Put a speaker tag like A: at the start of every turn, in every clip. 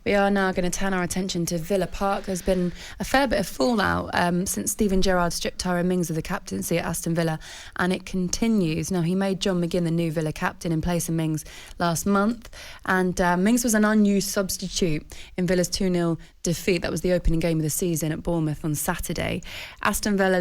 A: We are now going to turn our attention to Villa Park. There's been a fair bit of fallout since Steven Gerrard stripped Tyrone Mings of the captaincy at Aston Villa, and it continues. Now, he made John McGinn the new Villa captain in place of Mings last month, and Mings was an unused substitute in Villa's 2-0 defeat. That was the opening game of the season at Bournemouth on Saturday. Aston Villa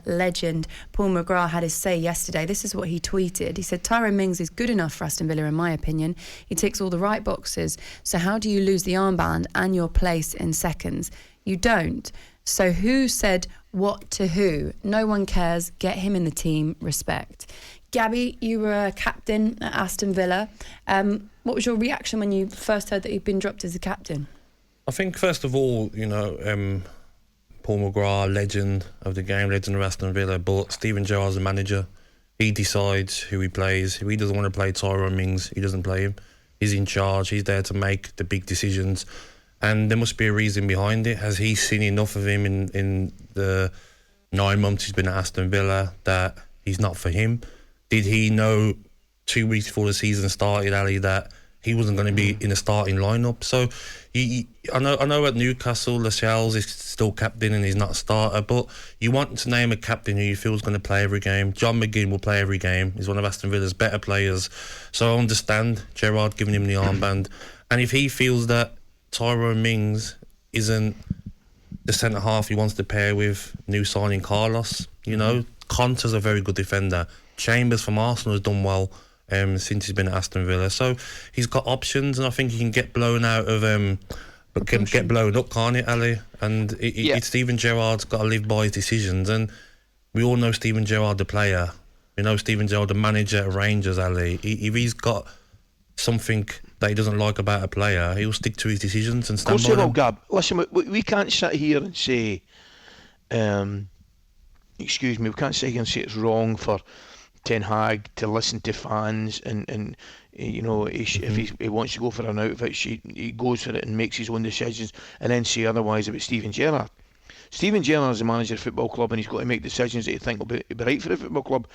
A: legend Paul McGrath had his say yesterday. This is what he tweeted. He said, "Tyrone Mings is good enough for Aston Villa in my opinion. He ticks all the right boxes. So how do you lose the armband and your place in seconds? You don't. So who said what to who? No one cares. Get him in the team. Respect." Gabby, you were a captain at Aston Villa. What was your reaction when you first heard that he'd been dropped as a captain?
B: I think, first of all, Paul McGrath, legend of the game, legend of Aston Villa, but Steven Gerrard's the manager. He decides who he plays. If he doesn't want to play Tyrone Mings, he doesn't play him. He's in charge. He's there to make the big decisions. And there must be a reason behind it. Has he seen enough of him in the 9 months he's been at Aston Villa that he's not for him? Did he know 2 weeks before the season started, Ali, that he wasn't going to be in the starting lineup? So I know at Newcastle, Lascelles is still captain and he's not a starter, but you want to name a captain who you feel is going to play every game. John McGinn will play every game. He's one of Aston Villa's better players. So I understand Gerrard giving him the armband. And if he feels that Tyrone Mings isn't the centre-half he wants to pair with new signing Carlos, Conte's a very good defender. Chambers from Arsenal has done well since he's been at Aston Villa, so he's got options, and I think he can get blown out of but can get blown up, can't it, Ali? And it's Steven Gerrard's got to live by his decisions, and we all know Steven Gerrard the player. We know Steven Gerrard the manager at Rangers, Ali. If he's got something that he doesn't like about a player, he'll stick to his decisions and stand by them.
C: Gab, listen, we can't sit here and say we can't sit here and say it's wrong for Ten Hag to listen to fans and if he wants to go for an outfit, he goes for it and makes his own decisions, and then say otherwise about Steven Gerrard. Steven Gerrard is the manager of a football club, and he's got to make decisions that he think will be right for the football club.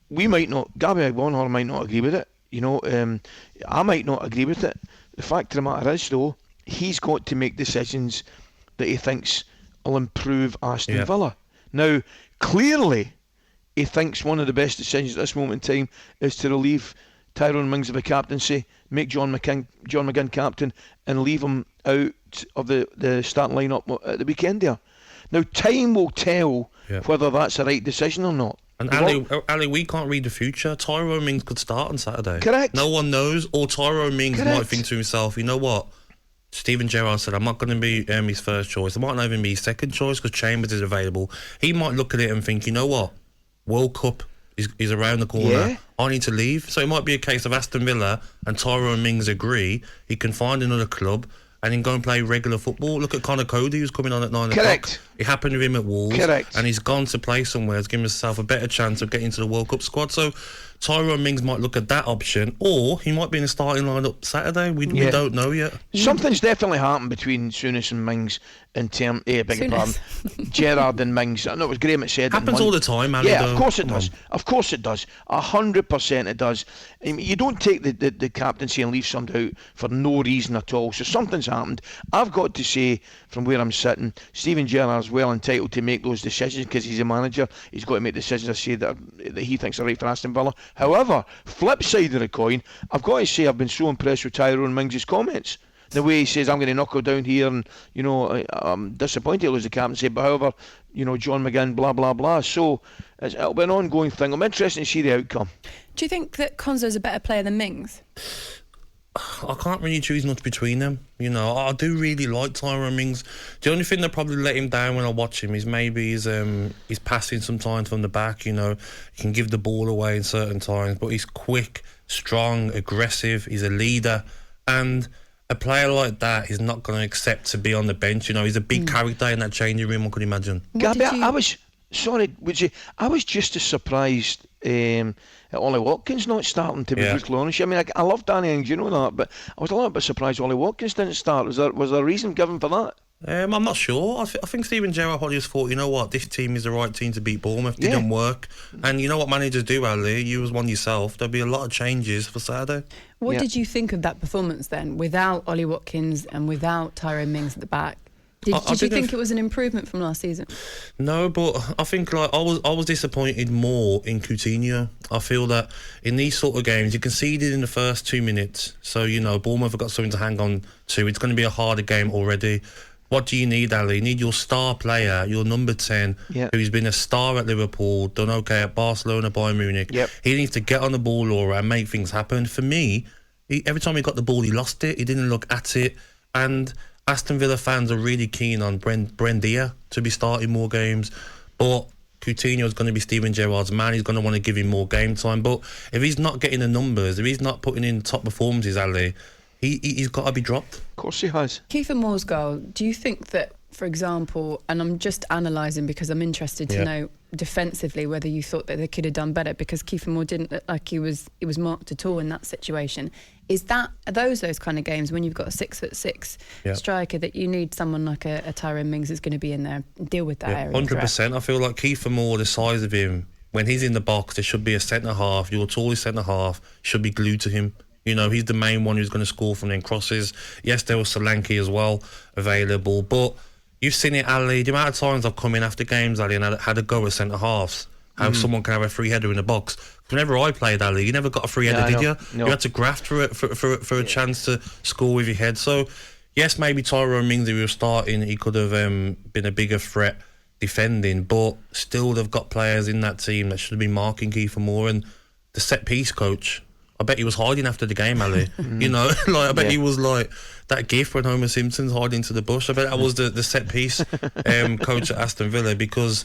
C: We might not, Gabby Agbonlahor might not agree with it. I might not agree with it. The fact of the matter is, though, he's got to make decisions that he thinks will improve Aston Villa. Now, clearly, he thinks one of the best decisions at this moment in time is to relieve Tyrone Mings of the captaincy, make John McGinn captain, and leave him out of the starting lineup at the weekend there. Now, time will tell whether that's the right decision or not.
B: And Ali, we can't read the future. Tyrone Mings could start on Saturday.
C: Correct.
B: No one knows. Or Tyrone Mings might think to himself, you know what? Steven Gerrard said, I'm not going to be his first choice. I might not even be his second choice because Chambers is available. He might look at it and think, you know what? World Cup is around the corner.
C: Yeah.
B: I need to leave. So it might be a case of Aston Villa and Tyrone Mings agree. He can find another club and then go and play regular football. Look at Connor Cody, who's coming on at 9 o'clock. It happened with him at Wolves.
C: Correct.
B: And he's gone to play somewhere. He's given himself a better chance of getting into the World Cup squad. So Tyrone Mings might look at that option, or he might be in the starting lineup Saturday. We don't know yet.
C: Something's definitely happened between Souness and Mings in terms. Gerrard and Mings. I know it was Graham that said
B: happens all the time, Ali.
C: Yeah, of course it does. Of course it does. 100% it does. I mean, you don't take the captaincy and leave somebody out for no reason at all. So something's happened. I've got to say, from where I'm sitting, Steven Gerrard's well entitled to make those decisions because he's a manager. He's got to make decisions, I say, that he thinks are right for Aston Villa. However, flip side of the coin, I've got to say I've been so impressed with Tyrone Mings' comments. The way he says, I'm going to knuckle down here and, I'm disappointed to lose the captaincy, but however, John McGinn, blah, blah, blah. So it'll be an ongoing thing. I'm interested to see the outcome.
A: Do you think that Konzo's a better player than Mings?
B: I can't really choose much between them. I do really like Tyrone Mings. The only thing that probably let him down when I watch him is maybe his passing sometimes from the back. He can give the ball away in certain times, but he's quick, strong, aggressive. He's a leader, and a player like that is not going to accept to be on the bench. He's a big character in that changing room. I could imagine.
C: Gabby, I was just as surprised at Ollie Watkins not starting, to be brutally honest. I mean, I love Danny Ings, you know that, but I was a little bit surprised Ollie Watkins didn't start. Was there a reason given for that?
B: I'm not sure. I think Steven Gerrard probably just thought, you know what, this team is the right team to beat Bournemouth. Didn't work. And you know what managers do, Ali? You was one yourself. There'll be a lot of changes for Saturday.
A: What did you think of that performance then, without Ollie Watkins and without Tyrone Mings at the back? Did you think it was an improvement from last season?
B: No, but I think I was disappointed more in Coutinho. I feel that in these sort of games, you conceded in the first 2 minutes. So, Bournemouth have got something to hang on to. It's going to be a harder game already. What do you need, Ali? You need your star player, your number 10, who's been a star at Liverpool, done okay at Barcelona, Bayern Munich. He needs to get on the ball, Laura, and make things happen. For me, every time he got the ball, he lost it. He didn't look at it. And Aston Villa fans are really keen on Buendia to be starting more games. But Coutinho is going to be Steven Gerrard's man. He's going to want to give him more game time. But if he's not getting the numbers, if he's not putting in top performances, Ali, he's got to be dropped.
C: Of course he has.
A: Kiefer Moore's goal, do you think that, for example, and I'm just analysing because I'm interested to know defensively whether you thought that they could have done better, because Kiefer Moore didn't look like he was marked at all in that situation. Are those kind of games when you've got a 6'6" striker that you need someone like a Tyrone Mings who's going to be in there and deal with that area?
B: 100%. I feel like Kiefer Moore, the size of him, when he's in the box, there should be a centre half. Your tallest centre half should be glued to him. He's the main one who's going to score from them crosses. Yes, there was Solanke as well available, but you've seen it, Ali. The amount of times I've come in after games, Ali, and had a go at centre halves. How someone can have a free header in the box. Whenever I played, Ali, you never got a free header, did you? No. You had to graft for a chance to score with your head. So, yes, maybe Tyrone Mings, if he was starting, he could have been a bigger threat defending, but still they've got players in that team that should be marking Kiefer Moore. And the set-piece coach, I bet he was hiding after the game, Ali. I bet he was like that gif when Homer Simpson's hiding to the bush. I bet that was the set-piece coach at Aston Villa, because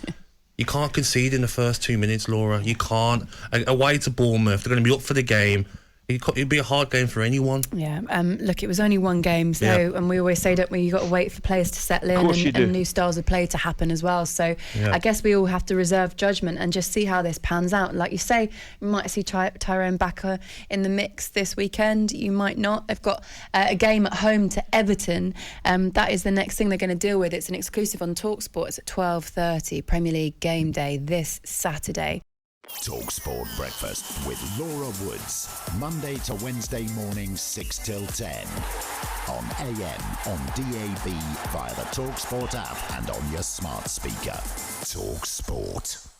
B: you can't concede in the first 2 minutes, Laura. You can't. Away to Bournemouth, they're going to be up for the game. It'd be a hard game for anyone.
A: Yeah. Look, it was only one game, so and we always say, don't we? You got to wait for players to settle in and new styles of play to happen as well. So I guess we all have to reserve judgment and just see how this pans out. Like you say, you might see Tyrone back in the mix this weekend. You might not. They've got a game at home to Everton. That is the next thing they're going to deal with. It's an exclusive on talkSPORT. It's at 12:30, Premier League game day this Saturday.
D: talkSPORT Breakfast with Laura Woods. Monday to Wednesday mornings 6 till 10. On AM, on DAB, via the talkSPORT app and on your smart speaker. talkSPORT.